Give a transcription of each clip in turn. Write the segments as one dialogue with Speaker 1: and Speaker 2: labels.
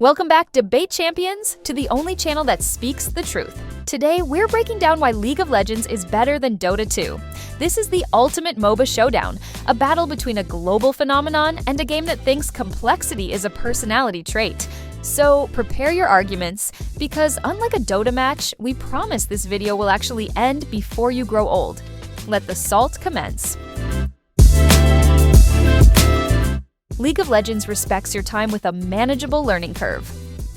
Speaker 1: Welcome back, debate champions, to the only channel that speaks the truth. Today, we're breaking down why League of Legends is better than Dota 2. This is the ultimate MOBA showdown, a battle between a global phenomenon and a game that thinks complexity is a personality trait. So prepare your arguments, because unlike a Dota match, we promise this video will actually end before you grow old. Let the salt commence. League of Legends respects your time with a manageable learning curve.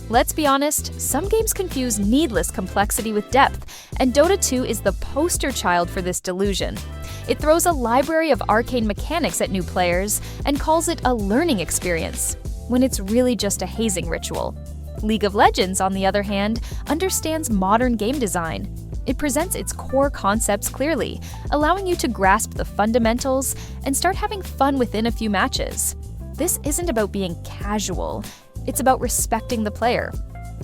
Speaker 1: Let's be honest, some games confuse needless complexity with depth, and Dota 2 is the poster child for this delusion. It throws a library of arcane mechanics at new players and calls it a learning experience, when it's really just a hazing ritual. League of Legends, on the other hand, understands modern game design. It presents its core concepts clearly, allowing you to grasp the fundamentals and start having fun within a few matches. This isn't about being casual, it's about respecting the player.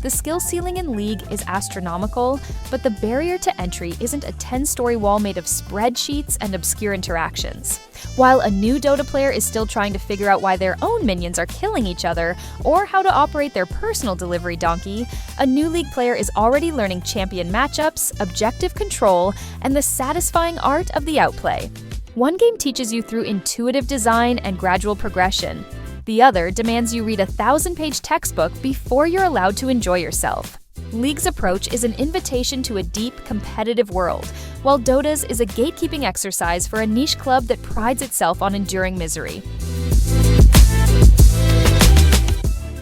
Speaker 1: The skill ceiling in League is astronomical, but the barrier to entry isn't a 10-story wall made of spreadsheets and obscure interactions. While a new Dota player is still trying to figure out why their own minions are killing each other or how to operate their personal delivery donkey, a new League player is already learning champion matchups, objective control, and the satisfying art of the outplay. One game teaches you through intuitive design and gradual progression. The other demands you read a 1,000-page textbook before you're allowed to enjoy yourself. League's approach is an invitation to a deep, competitive world, while Dota's is a gatekeeping exercise for a niche club that prides itself on enduring misery.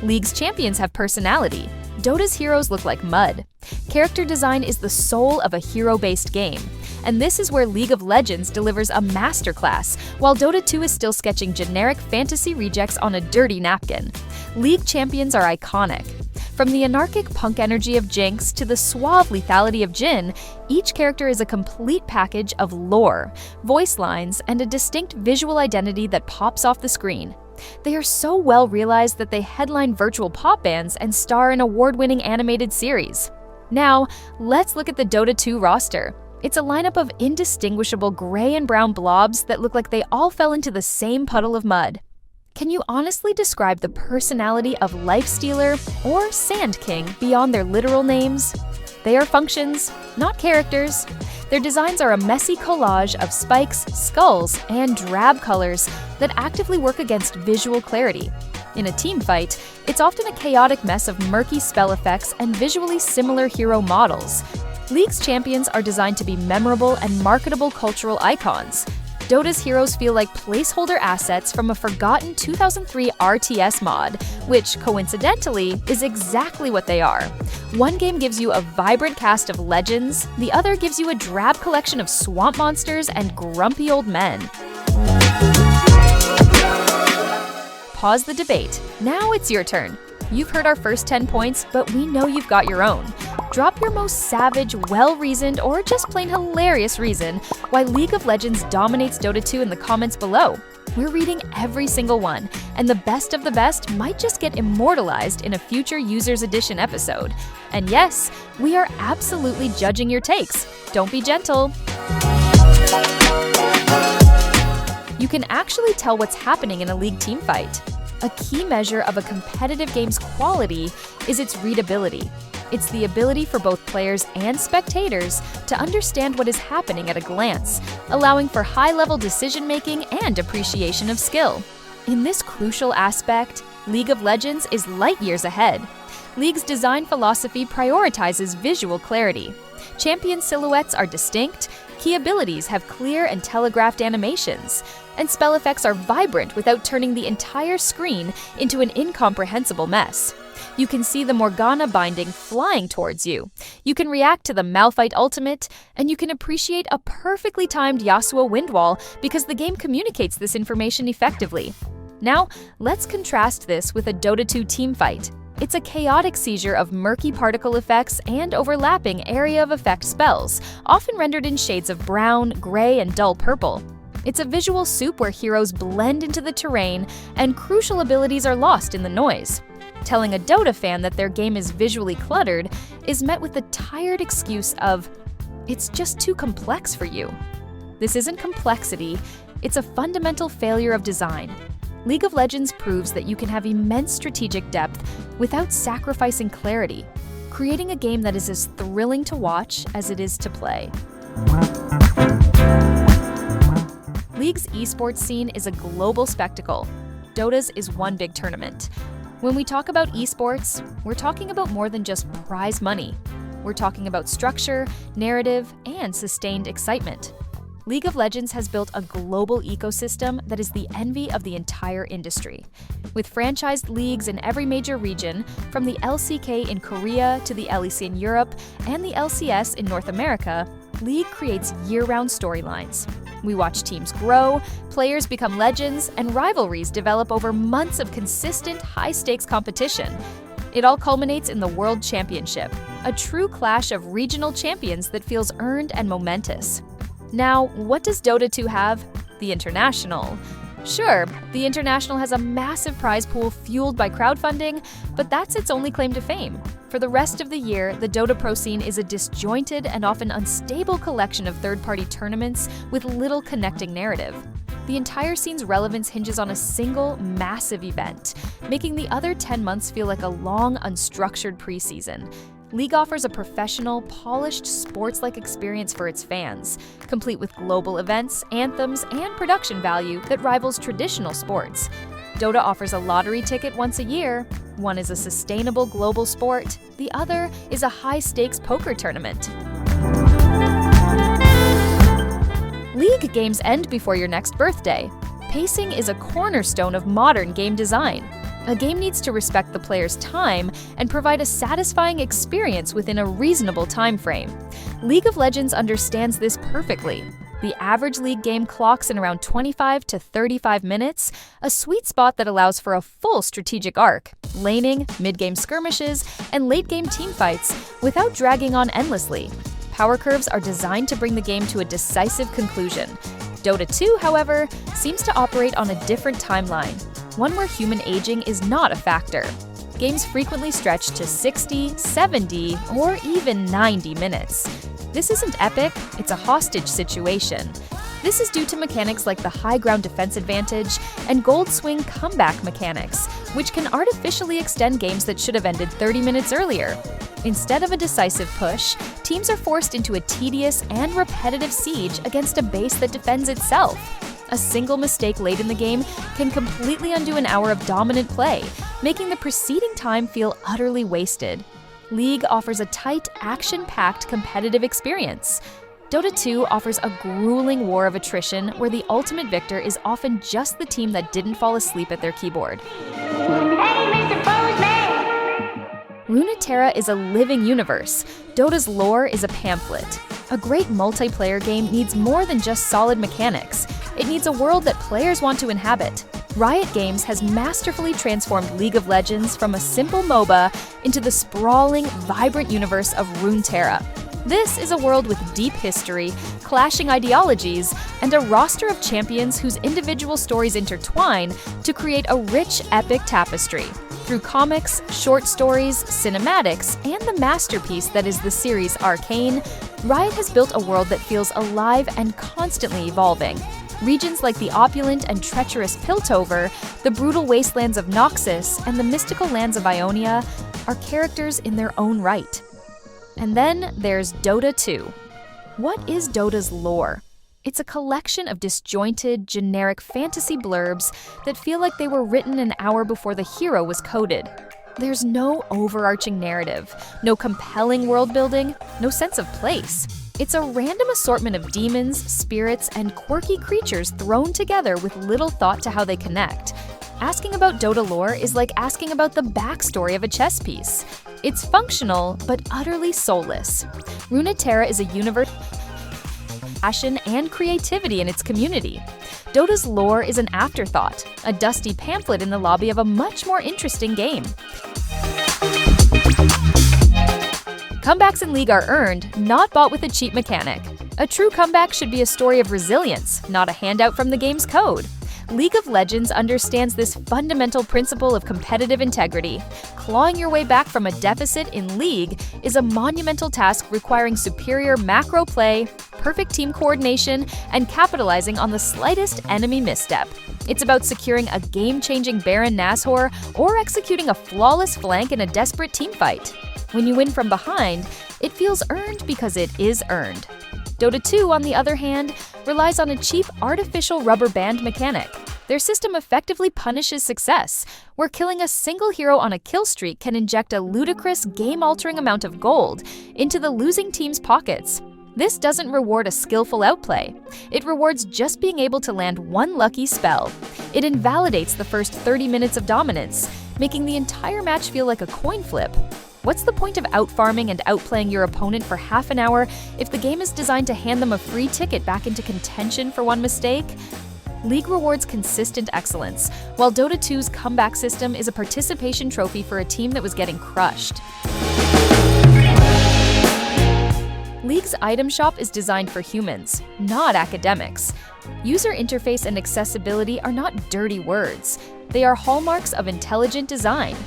Speaker 1: League's champions have personality. Dota's heroes look like mud. Character design is the soul of a hero-based game. And this is where League of Legends delivers a masterclass, while Dota 2 is still sketching generic fantasy rejects on a dirty napkin. League champions are iconic. From the anarchic punk energy of Jinx to the suave lethality of Jhin, each character is a complete package of lore, voice lines, and a distinct visual identity that pops off the screen. They are so well realized that they headline virtual pop bands and star in award-winning animated series. Now, let's look at the Dota 2 roster. It's a lineup of indistinguishable gray and brown blobs that look like they all fell into the same puddle of mud. Can you honestly describe the personality of Lifestealer or Sand King beyond their literal names? They are functions, not characters. Their designs are a messy collage of spikes, skulls, and drab colors that actively work against visual clarity. In a team fight, it's often a chaotic mess of murky spell effects and visually similar hero models. League's champions are designed to be memorable and marketable cultural icons. Dota's heroes feel like placeholder assets from a forgotten 2003 RTS mod, which, coincidentally, is exactly what they are. One game gives you a vibrant cast of legends, the other gives you a drab collection of swamp monsters and grumpy old men. Pause the debate. Now it's your turn. You've heard our first 10 points, but we know you've got your own. Drop your most savage, well-reasoned, or just plain hilarious reason why League of Legends dominates Dota 2 in the comments below. We're reading every single one, and the best of the best might just get immortalized in a future Users Edition episode. And yes, we are absolutely judging your takes. Don't be gentle. You can actually tell what's happening in a League teamfight. A key measure of a competitive game's quality is its readability. It's the ability for both players and spectators to understand what is happening at a glance, allowing for high-level decision-making and appreciation of skill. In this crucial aspect, League of Legends is light years ahead. League's design philosophy prioritizes visual clarity. Champion silhouettes are distinct, key abilities have clear and telegraphed animations, and spell effects are vibrant without turning the entire screen into an incomprehensible mess. You can see the Morgana binding flying towards you. You can react to the Malphite ultimate, and you can appreciate a perfectly timed Yasuo wind wall because the game communicates this information effectively. Now, let's contrast this with a Dota 2 teamfight. It's a chaotic seizure of murky particle effects and overlapping area of effect spells, often rendered in shades of brown, gray, and dull purple. It's a visual soup where heroes blend into the terrain and crucial abilities are lost in the noise. Telling a Dota fan that their game is visually cluttered is met with the tired excuse of, "It's just too complex for you." This isn't complexity, it's a fundamental failure of design. League of Legends proves that you can have immense strategic depth without sacrificing clarity, creating a game that is as thrilling to watch as it is to play. League's esports scene is a global spectacle. Dota's is one big tournament. When we talk about esports, we're talking about more than just prize money. We're talking about structure, narrative, and sustained excitement. League of Legends has built a global ecosystem that is the envy of the entire industry. With franchised leagues in every major region, from the LCK in Korea to the LEC in Europe and the LCS in North America, League creates year-round storylines. We watch teams grow, players become legends, and rivalries develop over months of consistent, high-stakes competition. It all culminates in the World Championship, a true clash of regional champions that feels earned and momentous. Now, what does Dota 2 have? The International. Sure, the International has a massive prize pool fueled by crowdfunding, but that's its only claim to fame. For the rest of the year, the Dota Pro scene is a disjointed and often unstable collection of third-party tournaments with little connecting narrative. The entire scene's relevance hinges on a single, massive event, making the other 10 months feel like a long, unstructured preseason. League offers a professional, polished, sports-like experience for its fans, complete with global events, anthems, and production value that rivals traditional sports. Dota offers a lottery ticket once a year. One is a sustainable global sport, the other is a high-stakes poker tournament. League games end before your next birthday. Pacing is a cornerstone of modern game design. A game needs to respect the player's time and provide a satisfying experience within a reasonable time frame. League of Legends understands this perfectly. The average League game clocks in around 25 to 35 minutes, a sweet spot that allows for a full strategic arc, laning, mid-game skirmishes, and late-game teamfights without dragging on endlessly. Power curves are designed to bring the game to a decisive conclusion. Dota 2, however, seems to operate on a different timeline, one where human aging is not a factor. Games frequently stretch to 60, 70, or even 90 minutes. This isn't epic, it's a hostage situation. This is due to mechanics like the high ground defense advantage and gold swing comeback mechanics, which can artificially extend games that should have ended 30 minutes earlier. Instead of a decisive push, teams are forced into a tedious and repetitive siege against a base that defends itself. A single mistake late in the game can completely undo an hour of dominant play, making the preceding time feel utterly wasted. League offers a tight, action-packed competitive experience. Dota 2 offers a grueling war of attrition where the ultimate victor is often just the team that didn't fall asleep at their keyboard.
Speaker 2: Hey, Mr. Postman!
Speaker 1: Runeterra is a living universe. Dota's lore is a pamphlet. A great multiplayer game needs more than just solid mechanics. It needs a world that players want to inhabit. Riot Games has masterfully transformed League of Legends from a simple MOBA into the sprawling, vibrant universe of Runeterra. This is a world with deep history, clashing ideologies, and a roster of champions whose individual stories intertwine to create a rich, epic tapestry. Through comics, short stories, cinematics, and the masterpiece that is the series Arcane, Riot has built a world that feels alive and constantly evolving. Regions like the opulent and treacherous Piltover, the brutal wastelands of Noxus, and the mystical lands of Ionia are characters in their own right. And then there's Dota 2. What is Dota's lore? It's a collection of disjointed, generic fantasy blurbs that feel like they were written an hour before the hero was coded. There's no overarching narrative, no compelling world building, no sense of place. It's a random assortment of demons, spirits, and quirky creatures thrown together with little thought to how they connect. Asking about Dota lore is like asking about the backstory of a chess piece. It's functional, but utterly soulless. Runeterra is a universe of passion and creativity in its community. Dota's lore is an afterthought, a dusty pamphlet in the lobby of a much more interesting game. Comebacks in League are earned, not bought with a cheap mechanic. A true comeback should be a story of resilience, not a handout from the game's code. League of Legends understands this fundamental principle of competitive integrity. Clawing your way back from a deficit in League is a monumental task requiring superior macro play, perfect team coordination and capitalizing on the slightest enemy misstep. It's about securing a game-changing Baron Nashor or executing a flawless flank in a desperate teamfight. When you win from behind, it feels earned because it is earned. Dota 2, on the other hand, relies on a cheap artificial rubber band mechanic. Their system effectively punishes success, where killing a single hero on a kill streak can inject a ludicrous, game-altering amount of gold into the losing team's pockets. This doesn't reward a skillful outplay. It rewards just being able to land one lucky spell. It invalidates the first 30 minutes of dominance, making the entire match feel like a coin flip. What's the point of out-farming and outplaying your opponent for half an hour if the game is designed to hand them a free ticket back into contention for one mistake? League rewards consistent excellence, while Dota 2's comeback system is a participation trophy for a team that was getting crushed. League's item shop is designed for humans, not academics. User interface and accessibility are not dirty words. They are hallmarks of intelligent design.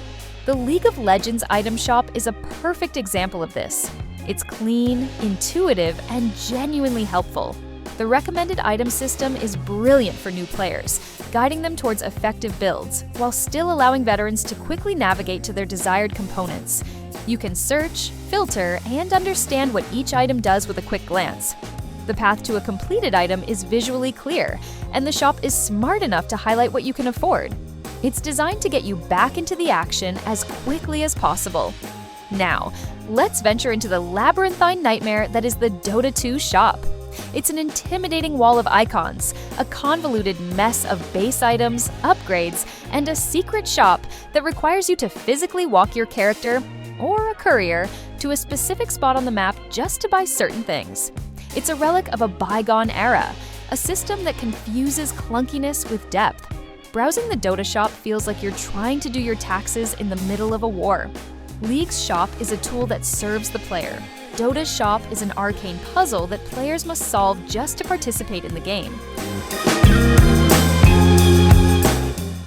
Speaker 1: The League of Legends item shop is a perfect example of this. It's clean, intuitive, and genuinely helpful. The recommended item system is brilliant for new players, guiding them towards effective builds, while still allowing veterans to quickly navigate to their desired components. You can search, filter, and understand what each item does with a quick glance. The path to a completed item is visually clear, and the shop is smart enough to highlight what you can afford. It's designed to get you back into the action as quickly as possible. Now, let's venture into the labyrinthine nightmare that is the Dota 2 shop. It's an intimidating wall of icons, a convoluted mess of base items, upgrades, and a secret shop that requires you to physically walk your character, or a courier, to a specific spot on the map just to buy certain things. It's a relic of a bygone era, a system that confuses clunkiness with depth. Browsing the Dota shop feels like you're trying to do your taxes in the middle of a war. League's shop is a tool that serves the player. Dota's shop is an arcane puzzle that players must solve just to participate in the game.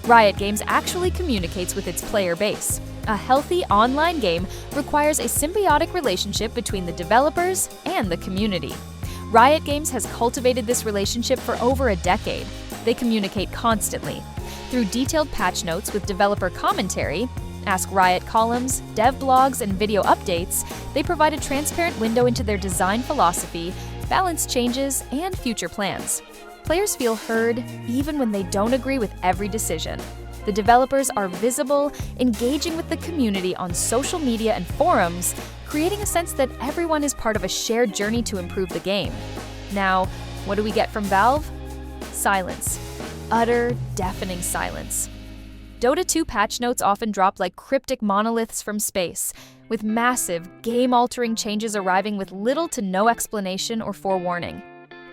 Speaker 1: Riot Games actually communicates with its player base. A healthy online game requires a symbiotic relationship between the developers and the community. Riot Games has cultivated this relationship for over a decade. They communicate constantly. Through detailed patch notes with developer commentary, Ask Riot columns, dev blogs, and video updates, they provide a transparent window into their design philosophy, balance changes, and future plans. Players feel heard even when they don't agree with every decision. The developers are visible, engaging with the community on social media and forums, creating a sense that everyone is part of a shared journey to improve the game. Now, what do we get from Valve? Silence. Utter, deafening silence. Dota 2 patch notes often drop like cryptic monoliths from space, with massive, game-altering changes arriving with little to no explanation or forewarning.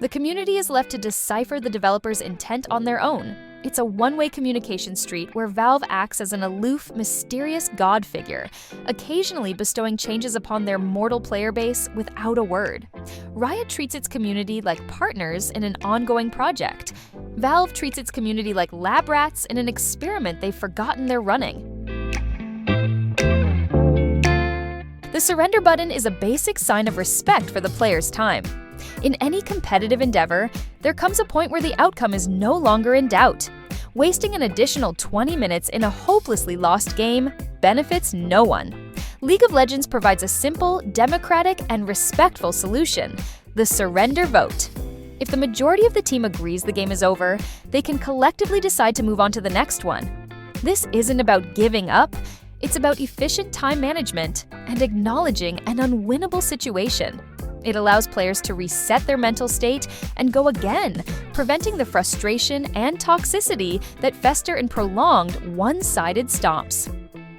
Speaker 1: The community is left to decipher the developers' intent on their own. It's a one-way communication street where Valve acts as an aloof, mysterious god figure, occasionally bestowing changes upon their mortal player base without a word. Riot treats its community like partners in an ongoing project. Valve treats its community like lab rats in an experiment they've forgotten they're running. The surrender button is a basic sign of respect for the player's time. In any competitive endeavor, there comes a point where the outcome is no longer in doubt. Wasting an additional 20 minutes in a hopelessly lost game benefits no one. League of Legends provides a simple, democratic, and respectful solution: the surrender vote. If the majority of the team agrees the game is over, they can collectively decide to move on to the next one. This isn't about giving up, it's about efficient time management and acknowledging an unwinnable situation. It allows players to reset their mental state and go again, preventing the frustration and toxicity that fester in prolonged, one-sided stomps.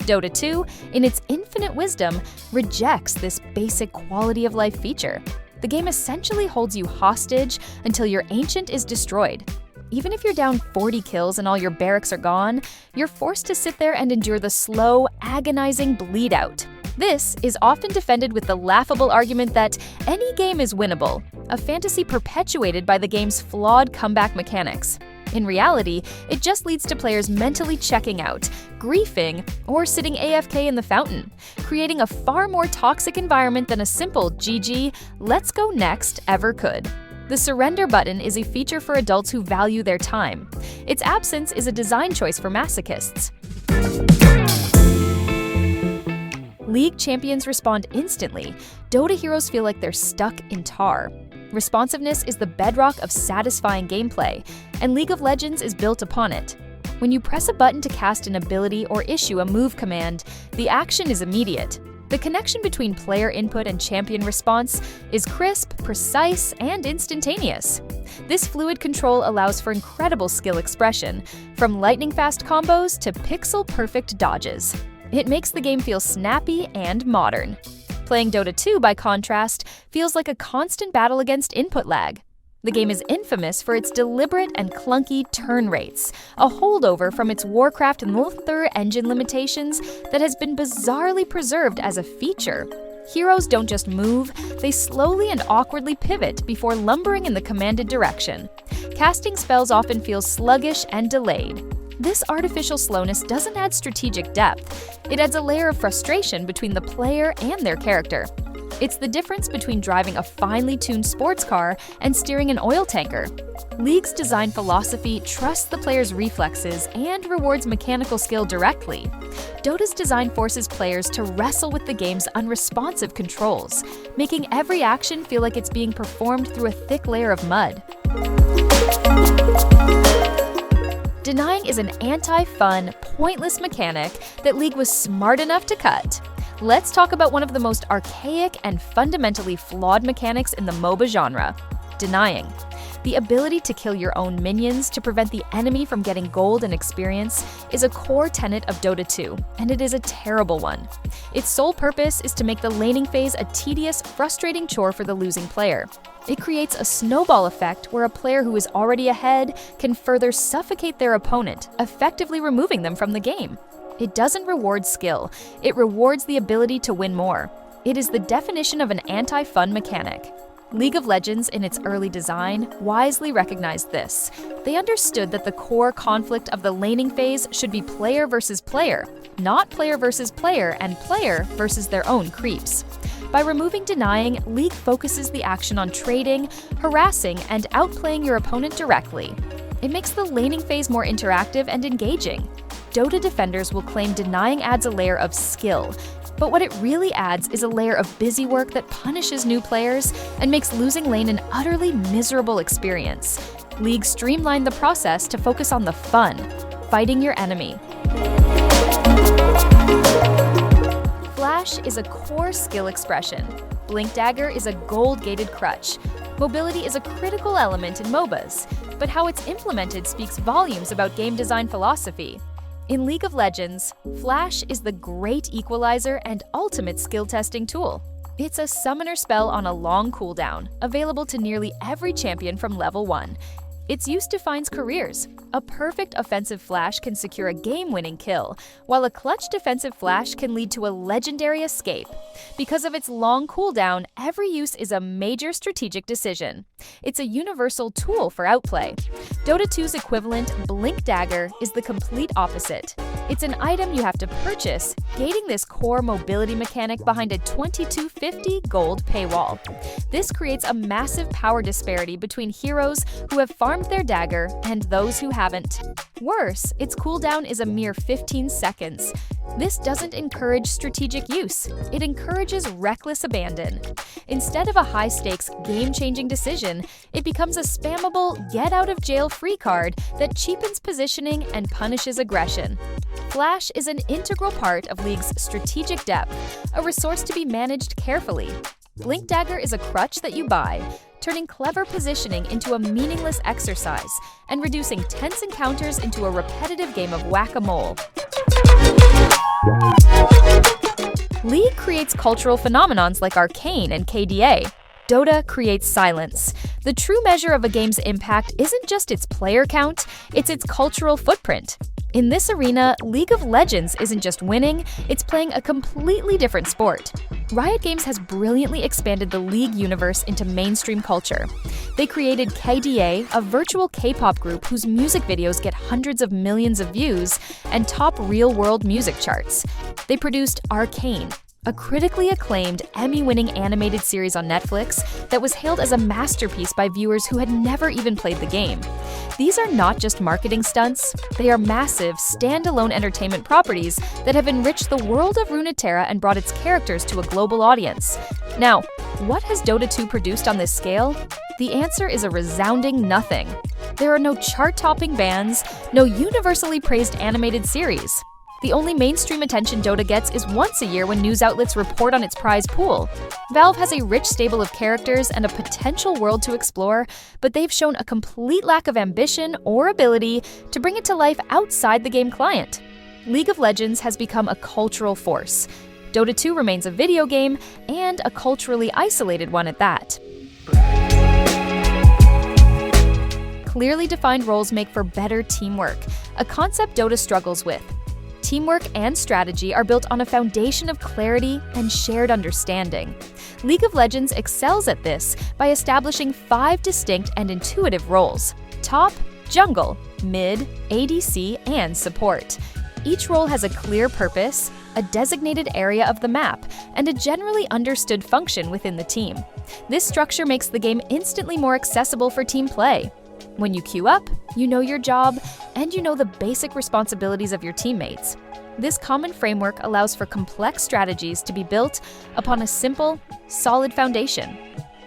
Speaker 1: Dota 2, in its infinite wisdom, rejects this basic quality of life feature. The game essentially holds you hostage until your ancient is destroyed. Even if you're down 40 kills and all your barracks are gone, you're forced to sit there and endure the slow, agonizing bleed out. This is often defended with the laughable argument that any game is winnable, a fantasy perpetuated by the game's flawed comeback mechanics. In reality, it just leads to players mentally checking out, griefing, or sitting AFK in the fountain, creating a far more toxic environment than a simple GG, let's go next ever could. The surrender button is a feature for adults who value their time. Its absence is a design choice for masochists. League champions respond instantly. Dota heroes feel like they're stuck in tar. Responsiveness is the bedrock of satisfying gameplay, and League of Legends is built upon it. When you press a button to cast an ability or issue a move command, the action is immediate. The connection between player input and champion response is crisp, precise, and instantaneous. This fluid control allows for incredible skill expression, from lightning-fast combos to pixel-perfect dodges. It makes the game feel snappy and modern. Playing Dota 2, by contrast, feels like a constant battle against input lag. The game is infamous for its deliberate and clunky turn rates, a holdover from its Warcraft and Lothar engine limitations that has been bizarrely preserved as a feature. Heroes don't just move, they slowly and awkwardly pivot before lumbering in the commanded direction. Casting spells often feels sluggish and delayed. This artificial slowness doesn't add strategic depth. It adds a layer of frustration between the player and their character. It's the difference between driving a finely tuned sports car and steering an oil tanker. League's design philosophy trusts the player's reflexes and rewards mechanical skill directly. Dota's design forces players to wrestle with the game's unresponsive controls, making every action feel like it's being performed through a thick layer of mud. Denying is an anti-fun, pointless mechanic that League was smart enough to cut. Let's talk about one of the most archaic and fundamentally flawed mechanics in the MOBA genre: denying. The ability to kill your own minions to prevent the enemy from getting gold and experience is a core tenet of Dota 2, and it is a terrible one. Its sole purpose is to make the laning phase a tedious, frustrating chore for the losing player. It creates a snowball effect where a player who is already ahead can further suffocate their opponent, effectively removing them from the game. It doesn't reward skill, it rewards the ability to win more. It is the definition of an anti-fun mechanic. League of Legends, in its early design, wisely recognized this. They understood that the core conflict of the laning phase should be player versus player, not player versus player and player versus their own creeps. By removing denying, League focuses the action on trading, harassing, and outplaying your opponent directly. It makes the laning phase more interactive and engaging. Dota defenders will claim denying adds a layer of skill, but what it really adds is a layer of busy work that punishes new players and makes losing lane an utterly miserable experience. League streamlined the process to focus on the fun, fighting your enemy. Flash is a core skill expression. Blink Dagger is a gold-gated crutch. Mobility is a critical element in MOBAs, but how it's implemented speaks volumes about game design philosophy. In League of Legends, Flash is the great equalizer and ultimate skill testing tool. It's a summoner spell on a long cooldown, available to nearly every champion from level 1. Its use defines careers. A perfect offensive flash can secure a game-winning kill, while a clutch defensive flash can lead to a legendary escape. Because of its long cooldown, every use is a major strategic decision. It's a universal tool for outplay. Dota 2's equivalent, Blink Dagger, is the complete opposite. It's an item you have to purchase, gating this core mobility mechanic behind a $22.50 gold paywall. This creates a massive power disparity between heroes who have farmed their dagger and those who haven't. Worse, its cooldown is a mere 15 seconds. This doesn't encourage strategic use. It encourages reckless abandon. Instead of a high-stakes, game-changing decision, it becomes a spammable, get-out-of-jail-free card that cheapens positioning and punishes aggression. Flash is an integral part of League's strategic depth, a resource to be managed carefully. Blink Dagger is a crutch that you buy, turning clever positioning into a meaningless exercise and reducing tense encounters into a repetitive game of whack-a-mole. League creates cultural phenomenons like Arcane and KDA. Dota creates silence. The true measure of a game's impact isn't just its player count, it's its cultural footprint. In this arena, League of Legends isn't just winning, it's playing a completely different sport. Riot Games has brilliantly expanded the League universe into mainstream culture. They created KDA, a virtual K-pop group whose music videos get hundreds of millions of views and top real-world music charts. They produced Arcane, a critically acclaimed, Emmy-winning animated series on Netflix that was hailed as a masterpiece by viewers who had never even played the game. These are not just marketing stunts, they are massive, standalone entertainment properties that have enriched the world of Runeterra and brought its characters to a global audience. Now, what has Dota 2 produced on this scale? The answer is a resounding nothing. There are no chart-topping bands, no universally praised animated series. The only mainstream attention Dota gets is once a year when news outlets report on its prize pool. Valve has a rich stable of characters and a potential world to explore, but they've shown a complete lack of ambition or ability to bring it to life outside the game client. League of Legends has become a cultural force. Dota 2 remains a video game, and a culturally isolated one at that. Clearly defined roles make for better teamwork, a concept Dota struggles with. Teamwork and strategy are built on a foundation of clarity and shared understanding. League of Legends excels at this by establishing 5 distinct and intuitive roles: top, jungle, mid, ADC, and support. Each role has a clear purpose, a designated area of the map, and a generally understood function within the team. This structure makes the game instantly more accessible for team play. When you queue up, you know your job, and you know the basic responsibilities of your teammates. This common framework allows for complex strategies to be built upon a simple, solid foundation.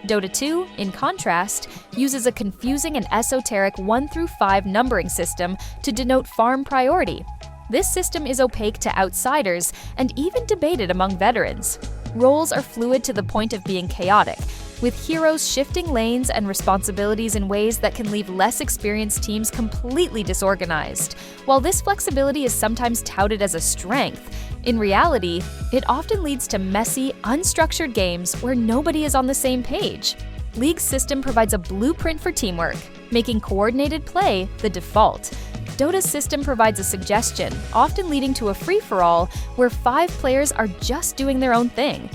Speaker 1: Dota 2, in contrast, uses a confusing and esoteric 1 through 5 numbering system to denote farm priority. This system is opaque to outsiders and even debated among veterans. Roles are fluid to the point of being chaotic, with heroes shifting lanes and responsibilities in ways that can leave less experienced teams completely disorganized. While this flexibility is sometimes touted as a strength, in reality, it often leads to messy, unstructured games where nobody is on the same page. League's system provides a blueprint for teamwork, making coordinated play the default. Dota's system provides a suggestion, often leading to a free-for-all where 5 players are just doing their own thing.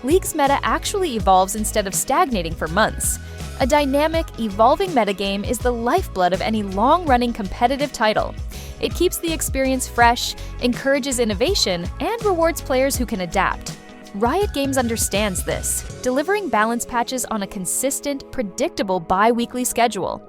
Speaker 1: League's meta actually evolves instead of stagnating for months. A dynamic, evolving metagame is the lifeblood of any long-running competitive title. It keeps the experience fresh, encourages innovation, and rewards players who can adapt. Riot Games understands this, delivering balance patches on a consistent, predictable bi-weekly schedule.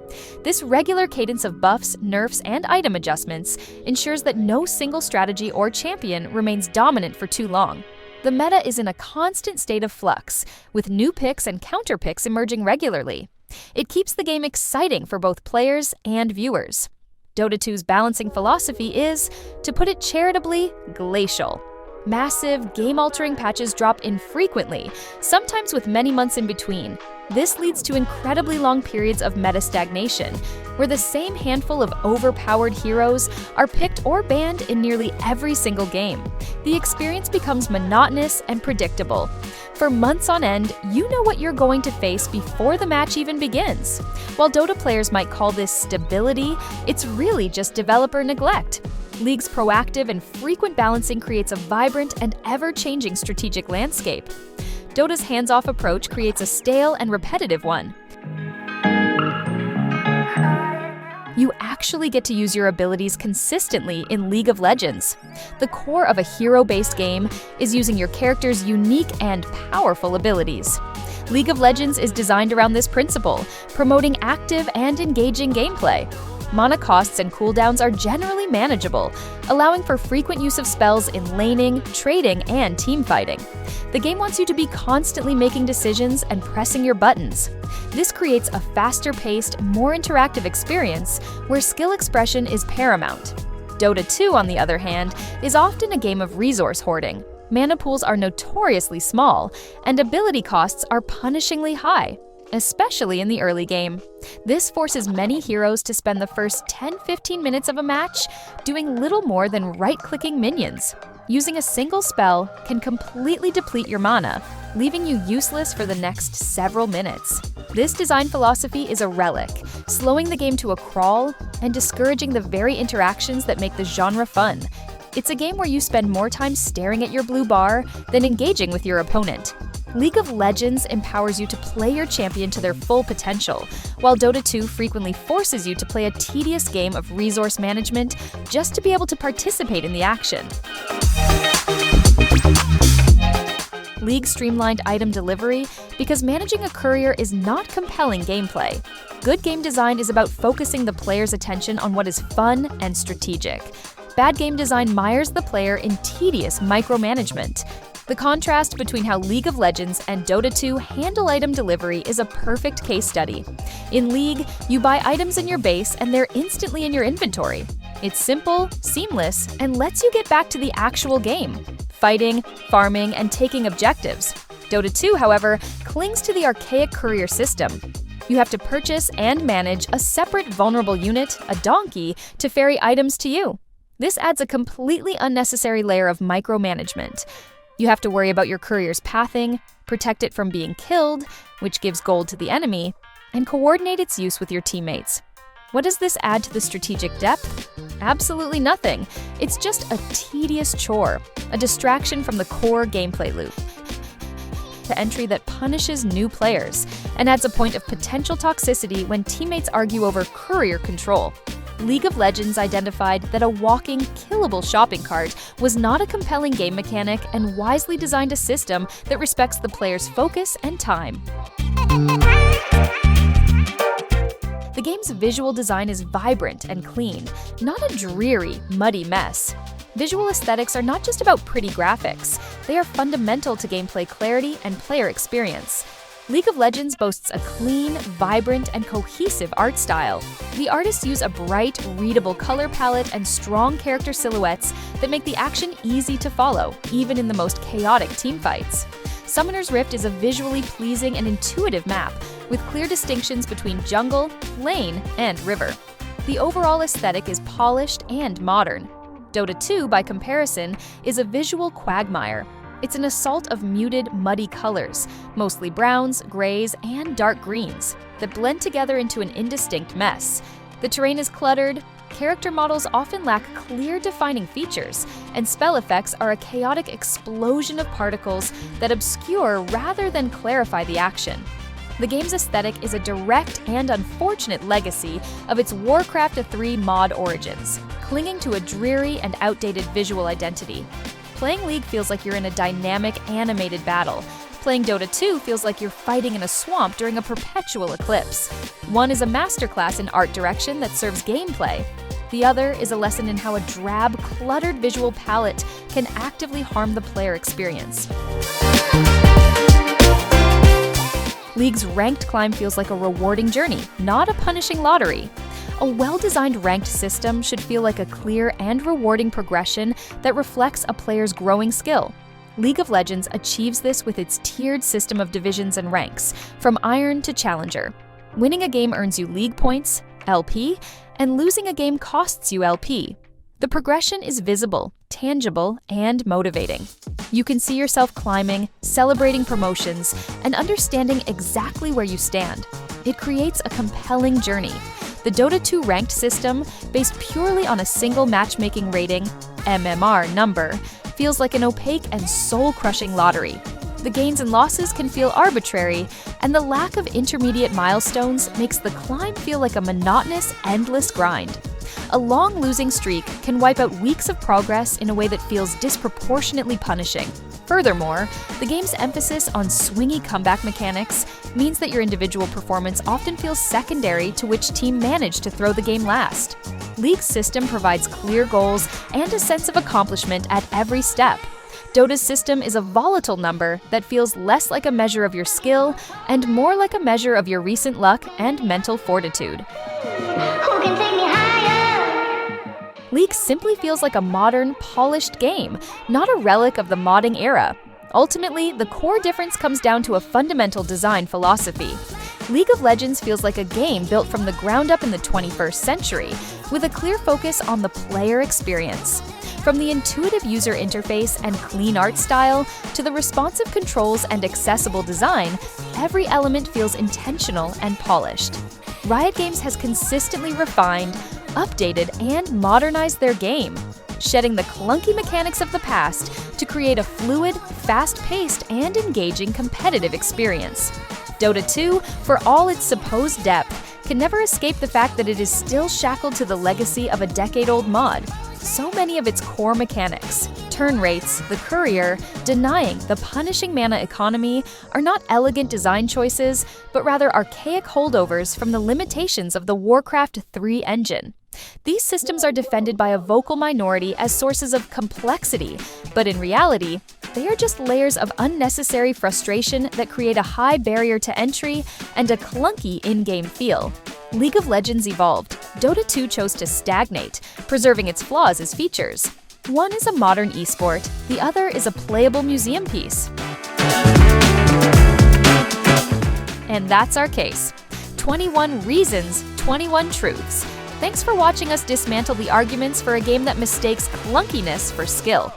Speaker 1: This regular cadence of buffs, nerfs, and item adjustments ensures that no single strategy or champion remains dominant for too long. The meta is in a constant state of flux, with new picks and counter picks emerging regularly. It keeps the game exciting for both players and viewers. Dota 2's balancing philosophy is, to put it charitably, glacial. Massive, game-altering patches drop infrequently, sometimes with many months in between. This leads to incredibly long periods of meta stagnation, where the same handful of overpowered heroes are picked or banned in nearly every single game. The experience becomes monotonous and predictable. For months on end, you know what you're going to face before the match even begins. While Dota players might call this stability, it's really just developer neglect. League's proactive and frequent balancing creates a vibrant and ever-changing strategic landscape. Dota's hands-off approach creates a stale and repetitive one. You actually get to use your abilities consistently in League of Legends. The core of a hero-based game is using your character's unique and powerful abilities. League of Legends is designed around this principle, promoting active and engaging gameplay. Mana costs and cooldowns are generally manageable, allowing for frequent use of spells in laning, trading, and teamfighting. The game wants you to be constantly making decisions and pressing your buttons. This creates a faster-paced, more interactive experience where skill expression is paramount. Dota 2, on the other hand, is often a game of resource hoarding. Mana pools are notoriously small, and ability costs are punishingly high, especially in the early game. This forces many heroes to spend the first 10-15 minutes of a match doing little more than right-clicking minions. Using a single spell can completely deplete your mana, leaving you useless for the next several minutes. This design philosophy is a relic, slowing the game to a crawl and discouraging the very interactions that make the genre fun. It's a game where you spend more time staring at your blue bar than engaging with your opponent. League of Legends empowers you to play your champion to their full potential, while Dota 2 frequently forces you to play a tedious game of resource management just to be able to participate in the action. League streamlined item delivery because managing a courier is not compelling gameplay. Good game design is about focusing the player's attention on what is fun and strategic. Bad game design mires the player in tedious micromanagement. The contrast between how League of Legends and Dota 2 handle item delivery is a perfect case study. In League, you buy items in your base and they're instantly in your inventory. It's simple, seamless, and lets you get back to the actual game, fighting, farming, and taking objectives. Dota 2, however, clings to the archaic courier system. You have to purchase and manage a separate vulnerable unit, a donkey, to ferry items to you. This adds a completely unnecessary layer of micromanagement. You have to worry about your courier's pathing, protect it from being killed, which gives gold to the enemy, and coordinate its use with your teammates. What does this add to the strategic depth? Absolutely nothing. It's just a tedious chore, a distraction from the core gameplay loop. The entry that punishes new players and adds a point of potential toxicity when teammates argue over courier control. League of Legends identified that a walking, killable shopping cart was not a compelling game mechanic and wisely designed a system that respects the player's focus and time. The game's visual design is vibrant and clean, not a dreary, muddy mess. Visual aesthetics are not just about pretty graphics, they are fundamental to gameplay clarity and player experience. League of Legends boasts a clean, vibrant, and cohesive art style. The artists use a bright, readable color palette and strong character silhouettes that make the action easy to follow, even in the most chaotic teamfights. Summoner's Rift is a visually pleasing and intuitive map, with clear distinctions between jungle, lane, and river. The overall aesthetic is polished and modern. Dota 2, by comparison, is a visual quagmire. It's an assault of muted, muddy colors, mostly browns, grays, and dark greens, that blend together into an indistinct mess. The terrain is cluttered, character models often lack clear defining features, and spell effects are a chaotic explosion of particles that obscure rather than clarify the action. The game's aesthetic is a direct and unfortunate legacy of its Warcraft 3 mod origins, clinging to a dreary and outdated visual identity. Playing League feels like you're in a dynamic, animated battle. Playing Dota 2 feels like you're fighting in a swamp during a perpetual eclipse. One is a masterclass in art direction that serves gameplay. The other is a lesson in how a drab, cluttered visual palette can actively harm the player experience. League's ranked climb feels like a rewarding journey, not a punishing lottery. A well-designed ranked system should feel like a clear and rewarding progression that reflects a player's growing skill. League of Legends achieves this with its tiered system of divisions and ranks, from Iron to Challenger. Winning a game earns you League points, LP, and losing a game costs you LP. The progression is visible, tangible, and motivating. You can see yourself climbing, celebrating promotions, and understanding exactly where you stand. It creates a compelling journey. The Dota 2 ranked system, based purely on a single matchmaking rating, MMR number, feels like an opaque and soul-crushing lottery. The gains and losses can feel arbitrary, and the lack of intermediate milestones makes the climb feel like a monotonous, endless grind. A long losing streak can wipe out weeks of progress in a way that feels disproportionately punishing. Furthermore, the game's emphasis on swingy comeback mechanics means that your individual performance often feels secondary to which team managed to throw the game last. League's system provides clear goals and a sense of accomplishment at every step. Dota's system is a volatile number that feels less like a measure of your skill and more like a measure of your recent luck and mental fortitude.
Speaker 2: Who can take me higher?
Speaker 1: League simply feels like a modern, polished game, not a relic of the modding era. Ultimately, the core difference comes down to a fundamental design philosophy. League of Legends feels like a game built from the ground up in the 21st century, with a clear focus on the player experience. From the intuitive user interface and clean art style to the responsive controls and accessible design, every element feels intentional and polished. Riot Games has consistently refined, updated, and modernized their game. shedding the clunky mechanics of the past to create a fluid, fast-paced, and engaging competitive experience. Dota 2, for all its supposed depth, can never escape the fact that it is still shackled to the legacy of a decade-old mod. So many of its core mechanics, turn rates, the courier, denying, the punishing mana economy, are not elegant design choices, but rather archaic holdovers from the limitations of the Warcraft 3 engine. These systems are defended by a vocal minority as sources of complexity, but in reality, they are just layers of unnecessary frustration that create a high barrier to entry and a clunky in-game feel. League of Legends evolved. Dota 2 chose to stagnate, preserving its flaws as features. One is a modern esport, the other is a playable museum piece. And that's our case. 21 reasons, 21 truths. Thanks for watching us dismantle the arguments for a game that mistakes clunkiness for skill.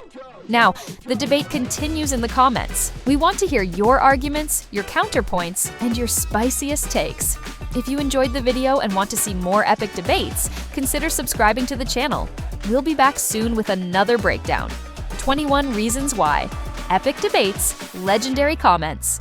Speaker 1: Now, the debate continues in the comments. We want to hear your arguments, your counterpoints, and your spiciest takes. If you enjoyed the video and want to see more epic debates, consider subscribing to the channel. We'll be back soon with another breakdown. 21 reasons why. Epic debates, legendary comments.